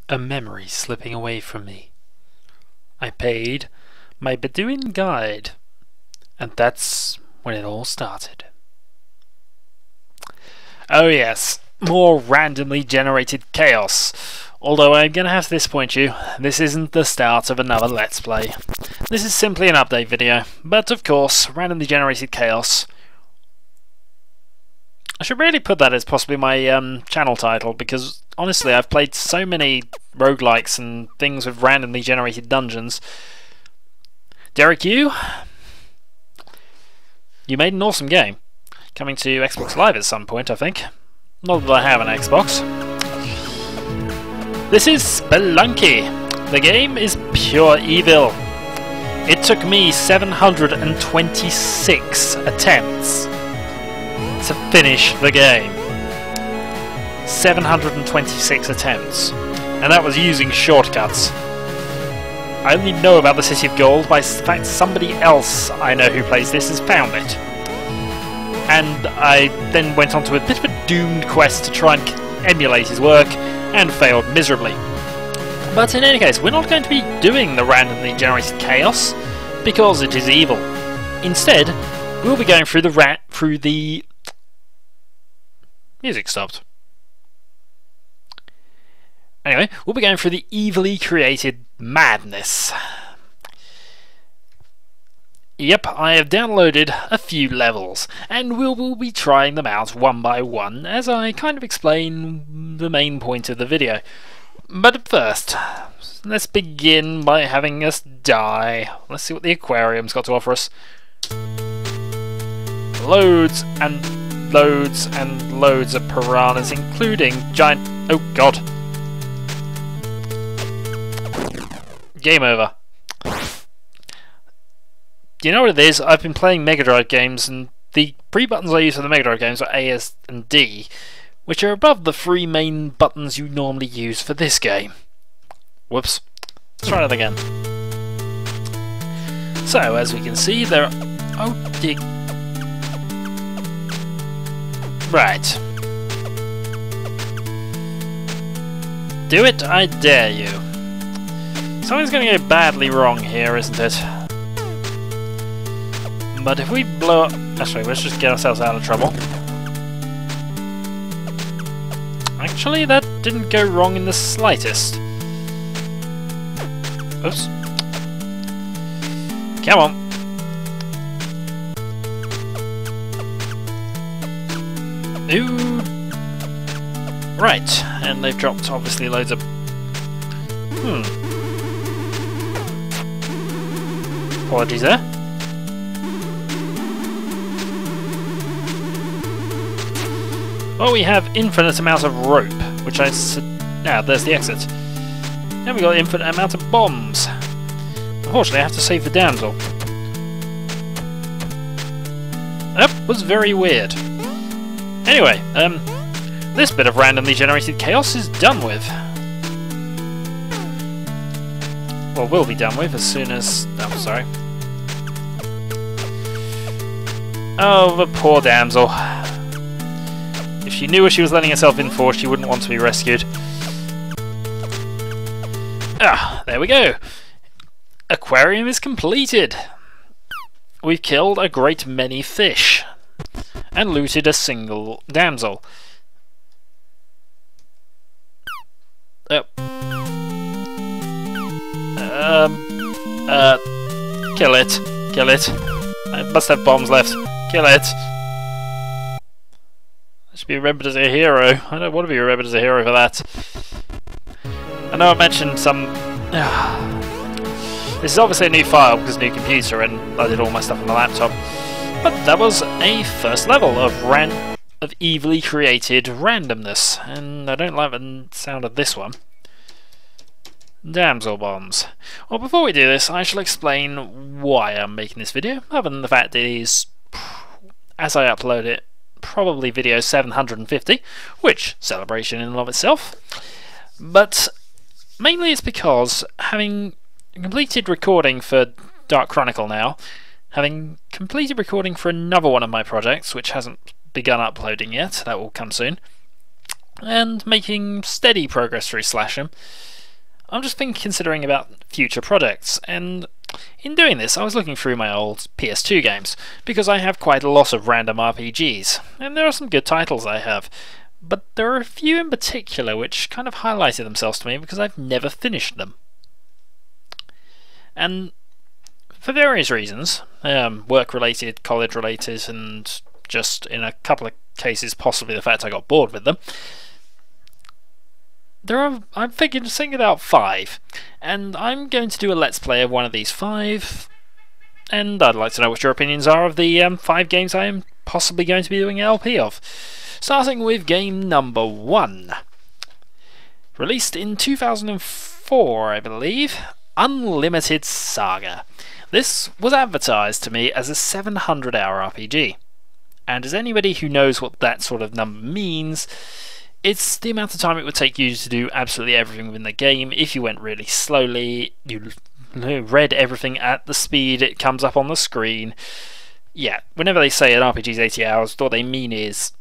A memory slipping away from me. I paid my Bedouin guide, and that's when it all started. Oh yes, more randomly generated chaos. Although I'm gonna have to disappoint you, this isn't the start of another Let's Play. This is simply an update video, but of course, randomly generated chaos. I should really put that as possibly my channel title, because honestly I've played so many roguelikes and things with randomly generated dungeons. Derek, you made an awesome game. Coming to Xbox Live at some point, I think. Not that I have an Xbox. This is Spelunky. The game is pure evil. It took me 726 attempts to finish the game. 726 attempts. And that was using shortcuts. I only know about the City of Gold by the fact somebody else I know who plays this has found it. And I then went on to a bit of a doomed quest to try and emulate his work, and failed miserably. But in any case, we're not going to be doing the randomly generated chaos, because it is evil. Instead, we'll be going through the music stopped. Anyway, we'll be going through the evilly created madness. Yep, I have downloaded a few levels, and we'll be trying them out one by one as I kind of explain the main point of the video. But first, let's begin by having us die. Let's see what the Aquarium's got to offer us. Loads and loads and loads of piranhas, including giant... oh god. Game over. You know what it is? I've been playing Mega Drive games, and the three buttons I use for the Mega Drive games are A, S, and D, which are above the three main buttons you normally use for this game. Whoops. Let's try that again. So, as we can see, there are... oh dear. Right. Do it, I dare you. Something's going to go badly wrong here, isn't it? But if we blow up... actually, let's just get ourselves out of trouble. Actually, that didn't go wrong in the slightest. Oops. Come on. Ooh. Right, and they've dropped, obviously, loads of... apologies there. Well, we have infinite amount of rope, which I now there's the exit. Now we got infinite amount of bombs. Unfortunately, I have to save the damsel. That was very weird. Anyway, this bit of randomly generated chaos is done with. Well, will be done with as soon as... oh, sorry. Oh, the poor damsel. If she knew what she was letting herself in for, she wouldn't want to be rescued. Ah, there we go. Aquarium is completed. We've killed a great many fish and looted a single damsel. Kill it. Kill it. I must have bombs left. Kill it. I should be remembered as a hero. I don't want to be remembered as a hero for that. I know I mentioned some... this is obviously a new file because new computer, and I did all my stuff on the laptop. But that was a first level of evilly created randomness, and I don't like the sound of this one. Damsel bombs. Well, before we do this, I shall explain why I'm making this video, other than the fact it is, as I upload it, probably video 750, which, celebration in and of itself. But mainly it's because, having completed recording for Dark Chronicle now, having completed recording for another one of my projects, which hasn't begun uploading yet, that will come soon, and making steady progress through Slash 'em. I'm just considering about future projects, and in doing this I was looking through my old PS2 games, because I have quite a lot of random RPGs, and there are some good titles I have, but there are a few in particular which kind of highlighted themselves to me because I've never finished them. And for various reasons, work-related, college-related, and just in a couple of cases possibly the fact I got bored with them, I'm thinking about 5, and I'm going to do a Let's Play of one of these 5, and I'd like to know what your opinions are of the 5 games I am possibly going to be doing an LP of. Starting with game number 1. Released in 2004, I believe, Unlimited Saga. This was advertised to me as a 700-hour RPG, and as anybody who knows what that sort of number means, it's the amount of time it would take you to do absolutely everything within the game if you went really slowly, you read everything at the speed it comes up on the screen. Yeah, whenever they say an RPG is 80 hours, what they mean is,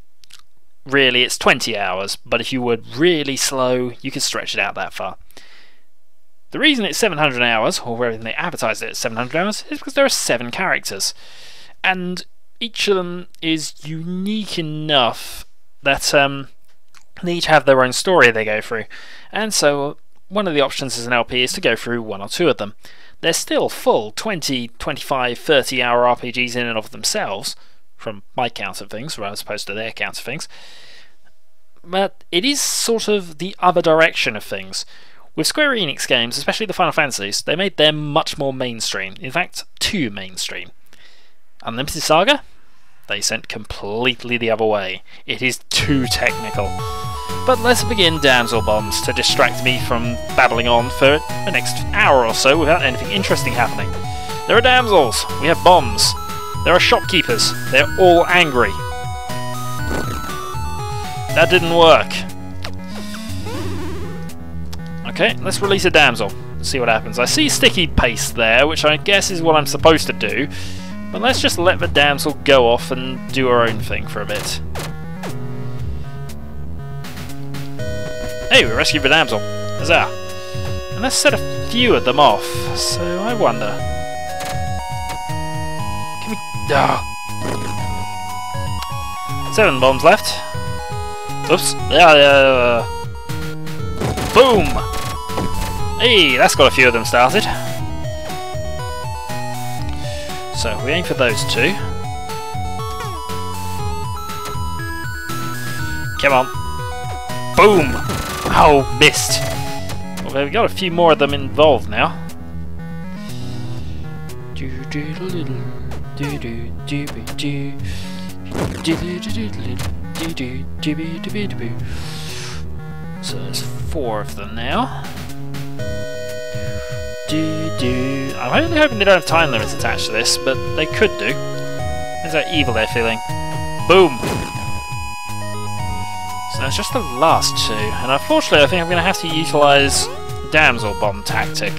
really it's 20 hours, but if you were really slow, you could stretch it out that far. The reason it's 700 hours, or wherever they advertise it as 700 hours, is because there are 7 characters, and each of them is unique enough that they each have their own story they go through, and so one of the options as an LP is to go through 1 or 2 of them. They're still full 20, 25, 30 hour RPGs in and of themselves, from my count of things, as opposed to their count of things, but it is sort of the other direction of things. With SquareEnix games, especially the Final Fantasies, they made them much more mainstream, in fact too mainstream. Unlimited Saga? They sent completely the other way. It is too technical. But let's begin Damsel Bombs to distract me from babbling on for the next hour or so without anything interesting happening. There are damsels, we have bombs, there are shopkeepers, they're all angry. That didn't work. Okay, let's release a damsel, see what happens. I see sticky paste there, which I guess is what I'm supposed to do. But let's just let the damsel go off and do her own thing for a bit. Hey, we rescued the damsel. Huzzah! And let's set a few of them off. So I wonder. Can we... 7 bombs left. Oops. Boom! Hey, that's got a few of them started. So we aim for those 2. Come on. Boom! Oh, missed. Well, we've got a few more of them involved now. So there's 4 of them now. I'm only hoping they don't have time limits attached to this, but they could do. There's how evil they're feeling. Boom! So that's just the last 2, and unfortunately I think I'm going to have to utilise Damsel Bomb tactic.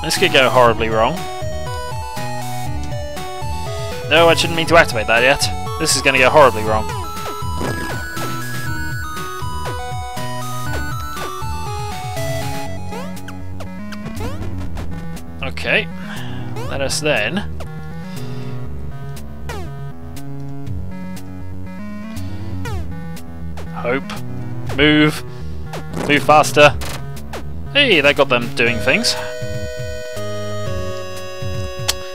This could go horribly wrong. No, I shouldn't mean to activate that yet. This is going to go horribly wrong. Okay, let us then hope. Move faster. Hey, that got them doing things.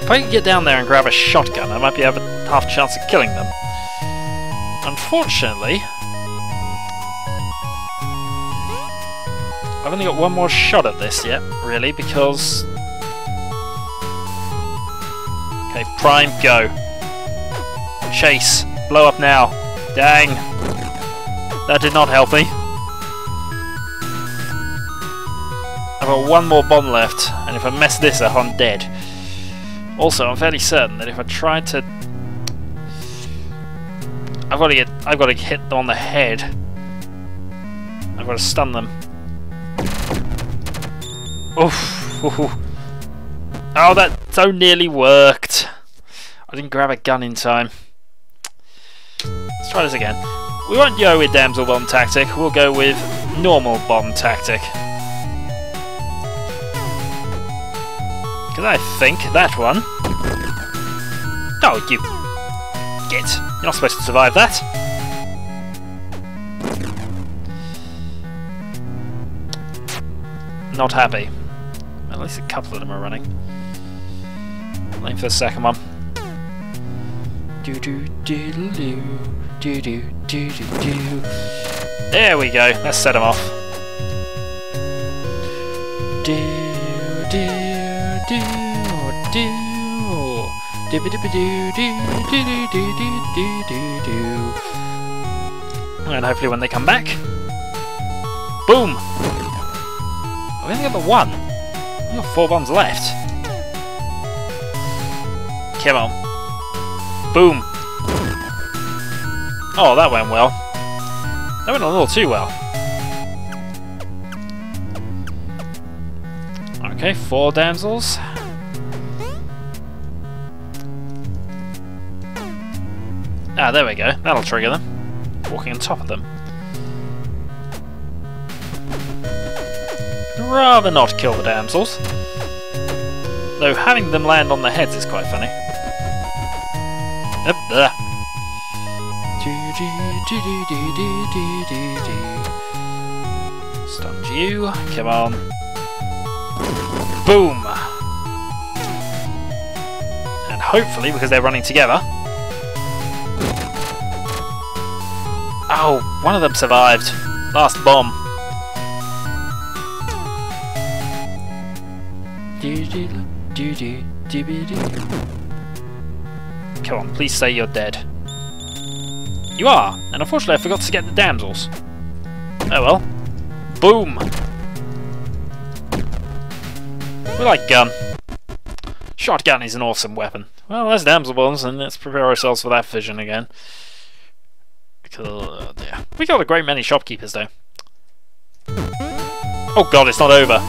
If I could get down there and grab a shotgun, I might be have a half chance of killing them. Unfortunately, I've only got one more shot at this yet, really, because... Okay, prime, go. Chase, blow up now. Dang. That did not help me. I've got one more bomb left, and if I mess this up, I'm dead. Also, I'm fairly certain that if I tried to... I've got to hit them on the head. I've got to stun them. Oof. Oh, that so nearly worked. I didn't grab a gun in time. Let's try this again. We won't go with Damsel Bomb Tactic, we'll go with Normal Bomb Tactic. Because I think that one... Oh, you... Git. You're not supposed to survive that. Not happy. At least a couple of them are running. Waiting for the second one. There we go. Let's set them off. And hopefully when they come back, boom! We only got the one. We've got 4 bombs left. Come on. Boom! Oh, that went well. That went a little too well. Okay, 4 damsels. Ah, there we go. That'll trigger them. Walking on top of them. Rather not kill the damsels. Though having them land on their heads is quite funny. Stunned you. Come on. Boom! And hopefully, because they're running together... Oh, one of them survived. Last bomb. Come on, please say you're dead. You are, and unfortunately I forgot to get the damsels. Oh well. Boom! We like gun. Shotgun is an awesome weapon. Well, there's damsel bombs, and let's prepare ourselves for that vision again. Yeah. We got a great many shopkeepers though. Oh god, it's not over.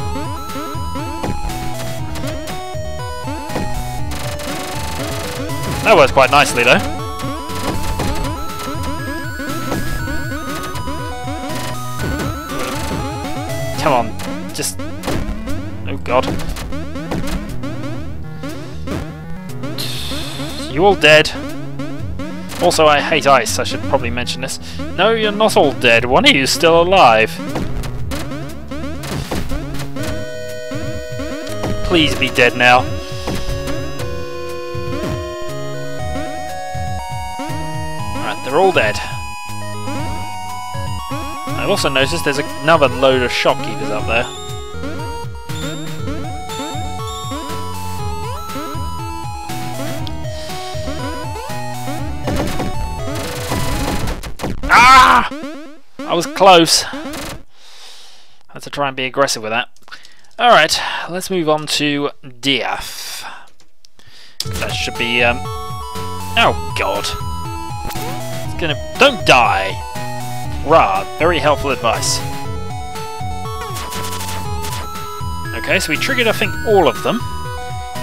That works quite nicely though. Come on, just... Oh god. You all dead? Also, I hate ice, I should probably mention this. No, you're not all dead. One of you is still alive. Please be dead now. Alright, they're all dead. I've also noticed there's another load of shopkeepers up there. Ah! I was close. I had to try and be aggressive with that. Alright, let's move on to death. That should be, Oh god. It's gonna... Don't die! Rah, very helpful advice. Okay, so we triggered, I think, all of them.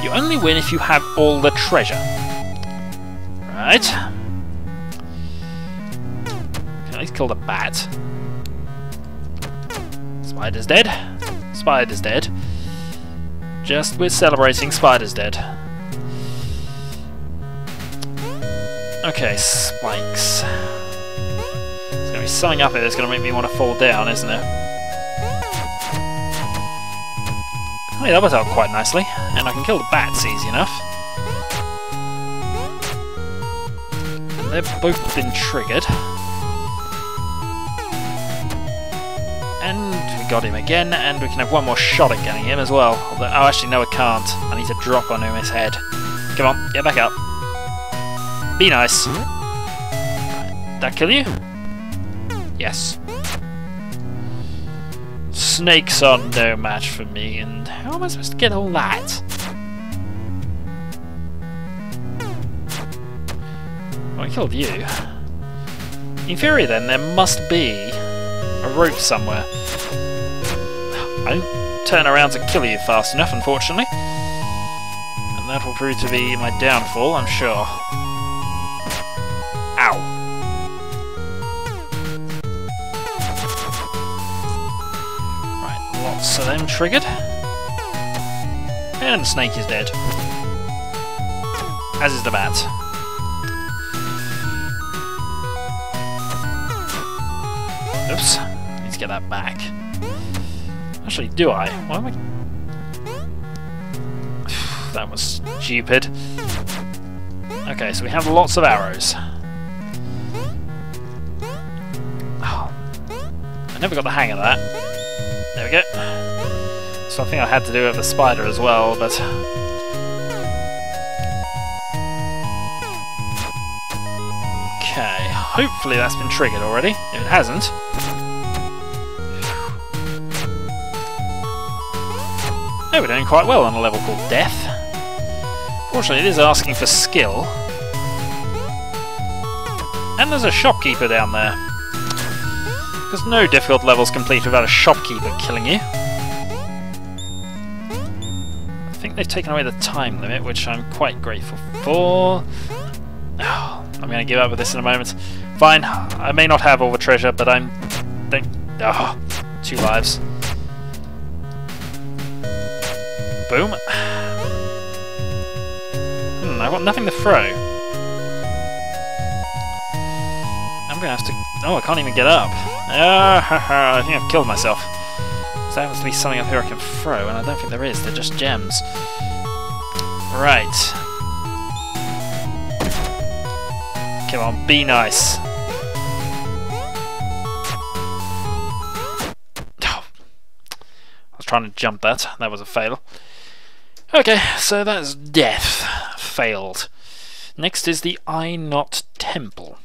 You only win if you have all the treasure. Right. At least kill the bat. Spider's dead. Spider's dead. Just we're celebrating Spider's dead. Okay, spikes. There's gonna be something up here that's gonna make me want to fall down, isn't it? Oh, yeah, that worked out quite nicely. And I can kill the bats easy enough. And they've both been triggered. And we got him again, and we can have one more shot at getting him as well. Although, oh, actually, no, I can't. I need to drop onto his head. Come on, get back up. Be nice. Right, that kill you? Yes. Snakes are no match for me, and how am I supposed to get all that? Well, I killed you. In theory, then, there must be a rope somewhere. I didn't turn around to kill you fast enough, unfortunately. And that will prove to be my downfall, I'm sure. Ow. lots of them triggered. And the snake is dead. As is the bat. Oops. Need to get that back. Actually, do I? Why am I... That was stupid. Okay, so we have lots of arrows. Oh, I never got the hang of that. There we go. Something I had to do with the spider as well, but... Okay, hopefully that's been triggered already. If it hasn't... Oh, we're doing quite well on a level called Death. Fortunately, it is asking for skill. And there's a shopkeeper down there. Because no difficult level's complete without a shopkeeper killing you. I think they've taken away the time limit, which I'm quite grateful for. Oh, I'm going to give up with this in a moment. Fine, I may not have all the treasure, but I'm... Oh, 2 lives. Boom. I've got nothing to throw. I'm gonna have to... Oh, I can't even get up. I think I've killed myself. So there has to be something up here I can throw, and I don't think there is. They're just gems. Right. Come on, be nice. Oh. I was trying to jump that. That was a fail. Okay, so that's Death. Failed. Next is the I Not Temple.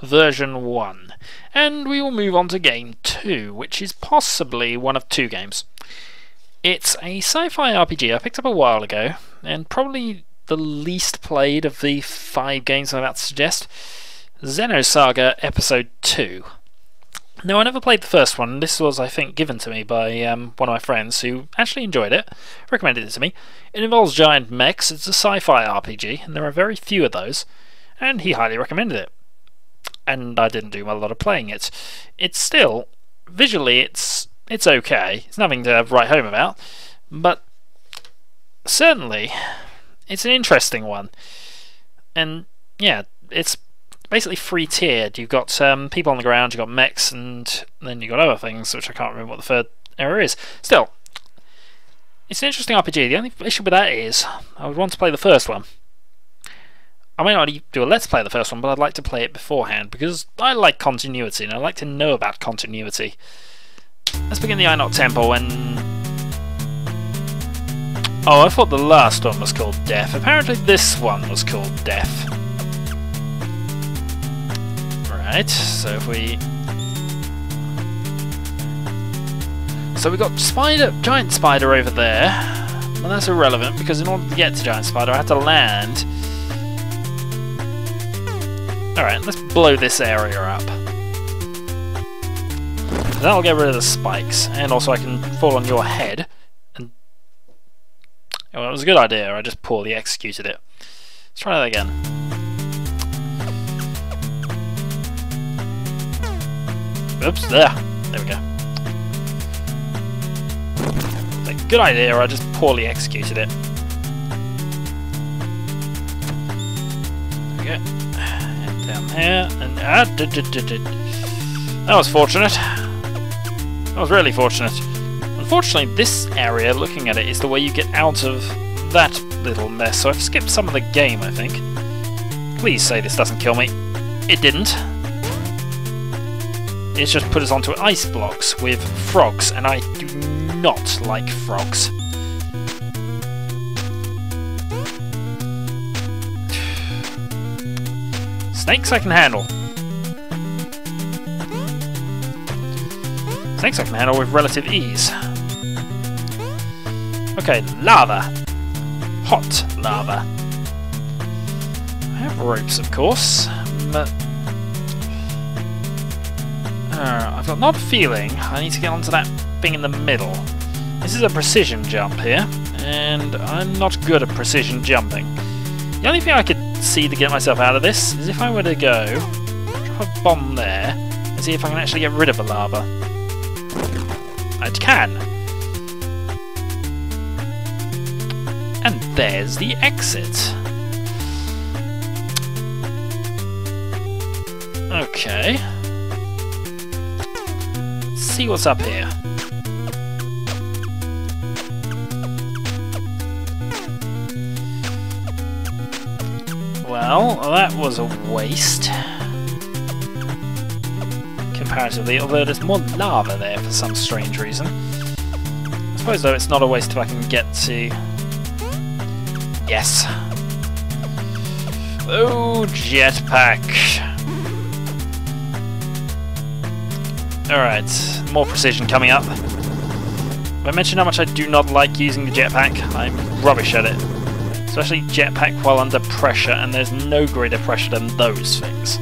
Version 1. And we will move on to game 2, which is possibly one of 2 games. It's a sci-fi RPG I picked up a while ago, and probably the least played of the 5 games I'm about to suggest. Zenosaga Episode 2. No, I never played the first one. This was, I think, given to me by one of my friends who actually enjoyed it, recommended it to me. It involves giant mechs, it's a sci-fi RPG, and there are very few of those, and he highly recommended it. And I didn't do a lot of playing it. It's still, visually, it's okay. It's nothing to write home about, but certainly, it's an interesting one. And yeah, it's basically 3-tiered. You've got people on the ground, you've got mechs, and then you've got other things, which I can't remember what the third area is. Still, it's an interesting RPG. The only issue with that is, I would want to play the first one. I may not do a let's play the first one, but I'd like to play it beforehand, because I like continuity, and I like to know about continuity. Let's begin the I Not Temple, and... Oh, I thought the last one was called Death. Apparently this one was called Death. Right, so if we... So we've got giant spider over there, and that's irrelevant, because in order to get to giant spider I have to land. Alright, let's blow this area up. That'll get rid of the spikes, and also I can fall on your head. And well, it was a good idea, I just poorly executed it. Let's try that again. Oops, there we go. It's a good idea, I just poorly executed it. There we go. And down here, and that was fortunate. That was really fortunate. Unfortunately, this area, looking at it, is the way you get out of that little mess, so I've skipped some of the game, I think. Please say this doesn't kill me. It didn't. It's just put us onto ice blocks with frogs, and I do not like frogs. Snakes I can handle. Snakes I can handle with relative ease. Okay, lava. Hot lava. I have ropes, of course, but... I've got an odd feeling I need to get onto that thing in the middle. This is a precision jump here, and I'm not good at precision jumping. The only thing I could see to get myself out of this is if I were to go, drop a bomb there, and see if I can actually get rid of the lava. I can. And there's the exit. Okay. Let's see what's up here. Well, that was a waste. Comparatively, although there's more lava there for some strange reason. I suppose, though, it's not a waste if I can get to... Yes. Oh, jetpack. Alright, more precision coming up. I mentioned how much I do not like using the jetpack. I'm rubbish at it. Especially jetpack while under pressure, and there's no greater pressure than those things.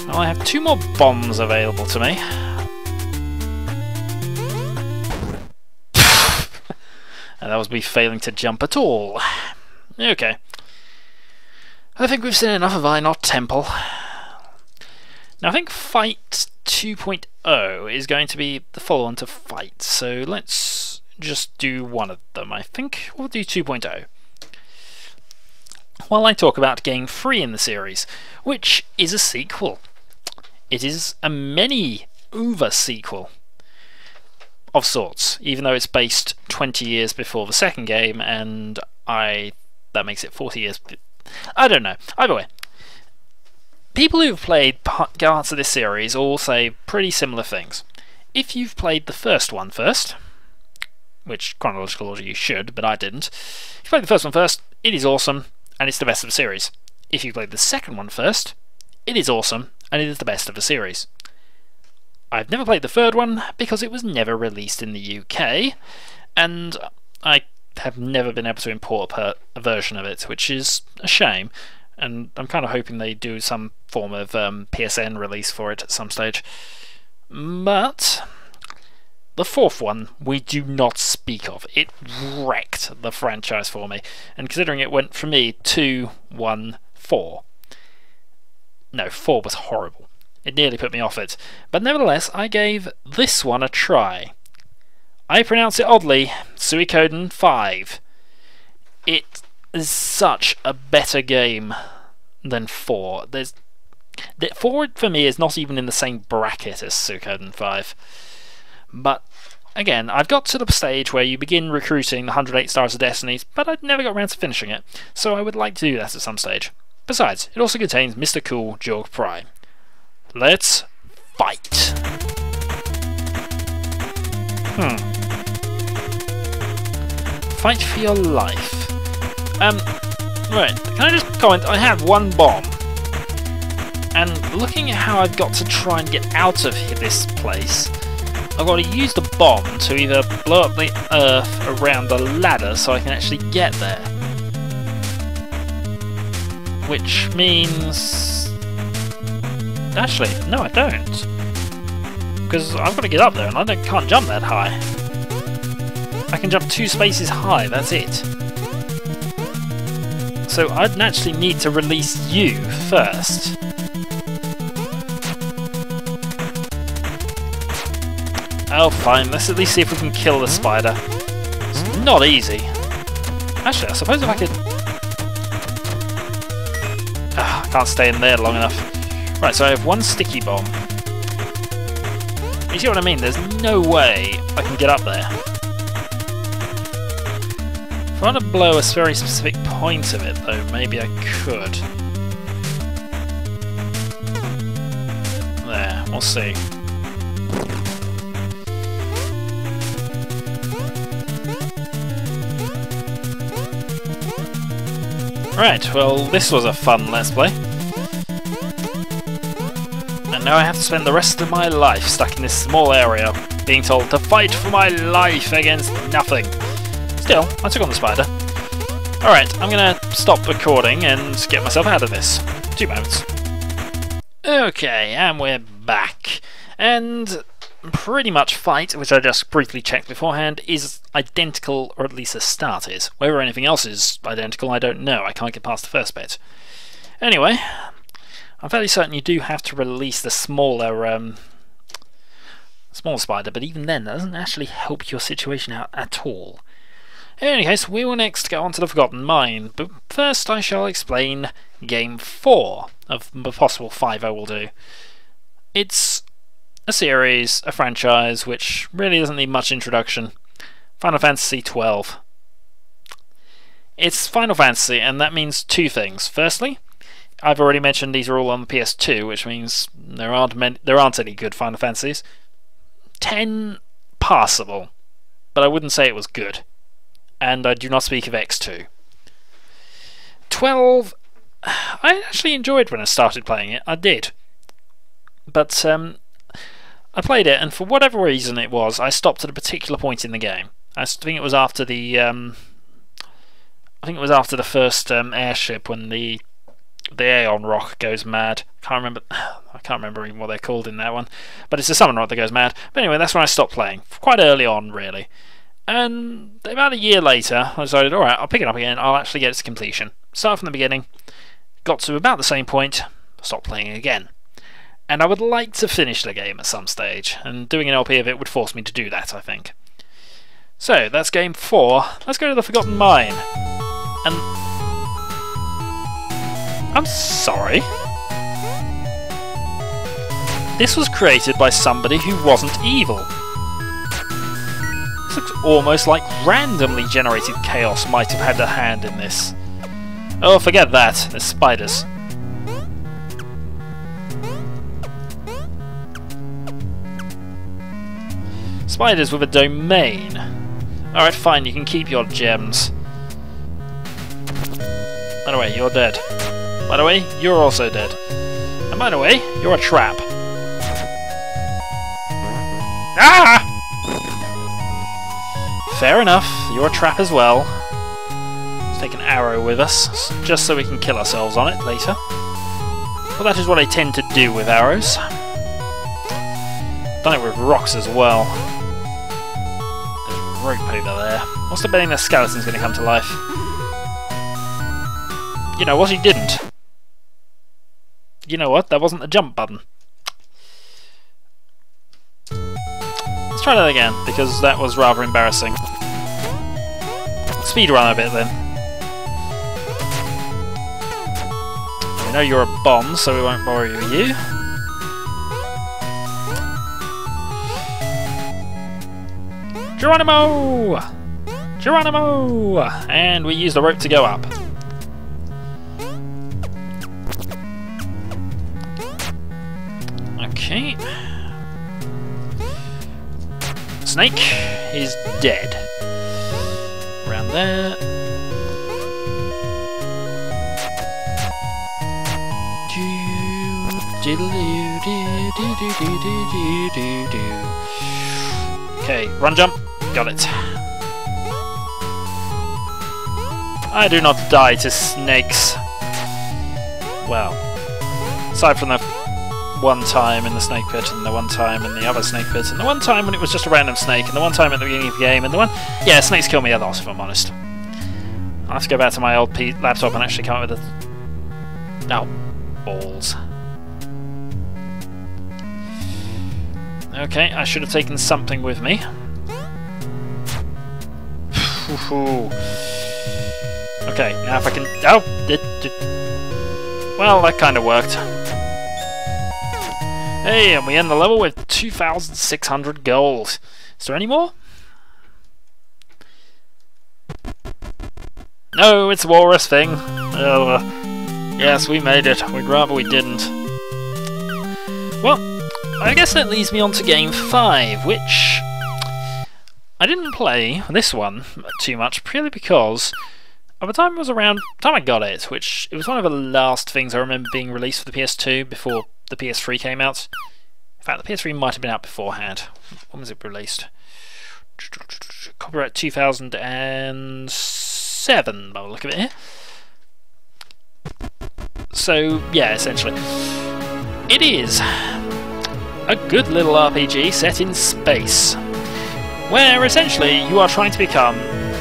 Well, I have 2 more bombs available to me. And that was me failing to jump at all. Okay. I think we've seen enough of I Not Temple. Now I think Fight 2.0 is going to be the follow-on to Fight, so let's just do one of them. I think we'll do 2.0. While I talk about Game 3 in the series, which is a sequel. It is a many-over sequel of sorts, even though it's based 20 years before the second game, and that makes it 40 years. I don't know. Either way, people who've played parts of this series all say pretty similar things. If you've played the first one first, which chronological order you should, but I didn't. If you played the first one first, it is awesome, and it's the best of the series. If you played the second one first, it is awesome, and it is the best of the series. I've never played the third one because it was never released in the UK, and I have never been able to import a version of it, which is a shame, and I'm kind of hoping they do some form of PSN release for it at some stage. But the fourth one we do not speak of. It wrecked the franchise for me, and considering it went for me 2, 1, 4. No, 4 was horrible. It nearly put me off it. But nevertheless, I gave this one a try. I pronounce it oddly, Suikoden V. It is such a better game than 4. 4 for me is not even in the same bracket as Suikoden V. But again, I've got to the stage where you begin recruiting the 108 Stars of Destinies, but I've never got around to finishing it, so I would like to do that at some stage. Besides, it also contains Mr. Cool Jorg Prime. Let's fight! Fight for your life. Right, can I just comment, I have 1 bomb. And looking at how I've got to try and get out of this place, I've got to use the bomb to either blow up the earth around the ladder so I can actually get there. Which means... Actually, no I don't. Because I've got to get up there and I can't jump that high. I can jump 2 spaces high, that's it. So I'd naturally need to release you first. Oh fine, let's at least see if we can kill the spider. It's not easy. Actually, I suppose if I could... I can't stay in there long enough. Right, so I have 1 sticky bomb. You see what I mean? There's no way I can get up there. If I want to blow a very specific point of it, though, maybe I could. There, we'll see. Right, well, this was a fun Let's Play. And now I have to spend the rest of my life stuck in this small area, being told to fight for my life against nothing. Still, I took on the spider. Alright, I'm gonna stop recording and get myself out of this. 2 moments. Okay, and we're back. And pretty much Fight, which I just briefly checked beforehand, is identical, or at least the start is. Whether anything else is identical, I don't know. I can't get past the first bit. Anyway, I'm fairly certain you do have to release the smaller Small spider, but even then, that doesn't actually help your situation out at all. In any case, we will next go on to the Forgotten Mine, but first I shall explain Game 4 of the possible 5 I will do. It's a series, a franchise, which really doesn't need much introduction. Final Fantasy XII. It's Final Fantasy, and that means two things. Firstly, I've already mentioned these are all on the PS2, which means there aren't any good Final Fantasies. 10, passable, but I wouldn't say it was good. And I do not speak of X2. 12, I actually enjoyed when I started playing it. I did. But I played it, and for whatever reason it was, I stopped at a particular point in the game. I think it was after the first airship when the Aeon Rock goes mad. I can't remember even what they're called in that one, but it's a summon rod that goes mad. But anyway, that's when I stopped playing, quite early on, really. And about a year later, I decided, alright, I'll pick it up again, I'll actually get it to completion. Start from the beginning, got to about the same point, stopped playing again. And I would like to finish the game at some stage, and doing an LP of it would force me to do that, I think. So, that's Game 4. Let's go to the Forgotten Mine. And I'm sorry. This was created by somebody who wasn't evil. This looks almost like randomly generated chaos might have had a hand in this. Oh, forget that. There's spiders. Spiders with a domain. Alright, fine, you can keep your gems. By the way, you're dead. By the way, you're also dead. And by the way, you're a trap. Ah! Fair enough, you're a trap as well. Let's take an arrow with us, just so we can kill ourselves on it later. Well, that is what I tend to do with arrows. Done it with rocks as well. There's rope over there. What's the betting the skeleton's going to come to life? You know what, he didn't. You know what, that wasn't the jump button. Let's try that again, because that was rather embarrassing. Speedrun a bit then. We know you're a bomb, so we won't bother you. Geronimo! Geronimo! And we use the rope to go up. Okay. Snake is dead. Around there. Okay, run jump. Got it. I do not die to snakes. Well, aside from the one time in the snake pit, and the one time in the other snake pit, and the one time when it was just a random snake, and the one time at the beginning of the game, and the one... Yeah, snakes kill me a lot, if I'm honest. I'll have to go back to my old laptop and actually come up with a... Oh, balls. Okay, I should have taken something with me. Okay, now if I can... Oh! Well, that kind of worked. Hey, and we end the level with 2,600 gold. Is there any more? No, it's a walrus thing. Yes, we made it. We'd rather we didn't. Well, I guess that leads me on to Game 5, which... I didn't play this one too much, purely because by the time it was around, time I got it, which it was one of the last things I remember being released for the PS2 before the PS3 came out. In fact, the PS3 might have been out beforehand. When was it released? Copyright 2007, by the look of it here. So, yeah, essentially. It is a good little RPG set in space, where essentially you are trying to become,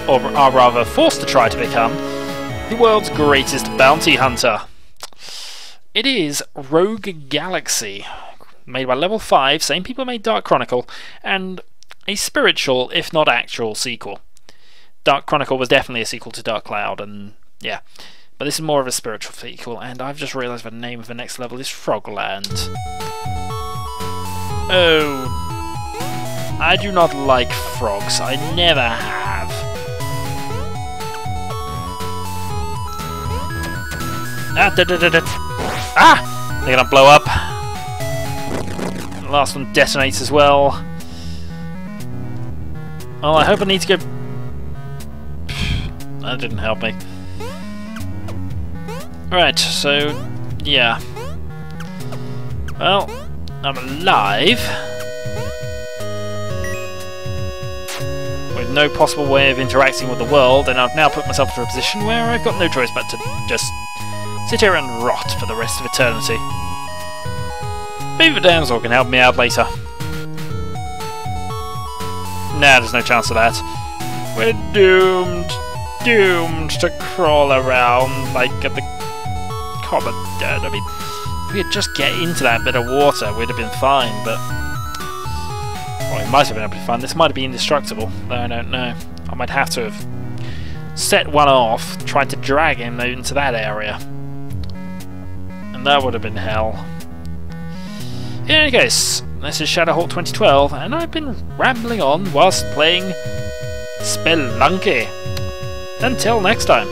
or are rather forced to try to become, the world's greatest bounty hunter. It is Rogue Galaxy, made by Level 5, same people made Dark Chronicle, and a spiritual, if not actual, sequel. Dark Chronicle was definitely a sequel to Dark Cloud, and yeah. But this is more of a spiritual sequel, and I've just realised the name of the next level is Frogland. Oh, I do not like frogs. I never have. Ah! They're gonna blow up. The last one detonates as well. Oh, I hope I need to go... That didn't help me. Right, so... yeah. Well, I'm alive. With no possible way of interacting with the world, and I've now put myself into a position where I've got no choice but to just sit here and rot for the rest of eternity. Maybe the damsel can help me out later. Nah, there's no chance of that. We're doomed. Doomed to crawl around like the common dead. I mean, if we could just get into that bit of water, we'd have been fine, but... well, we might have been able to find this. Might have been indestructible, though I don't know. I might have to have set one off, tried to drag him into that area. And that would have been hell. In any case, this is Shadowhawk 2012, and I've been rambling on whilst playing Spelunky. Until next time.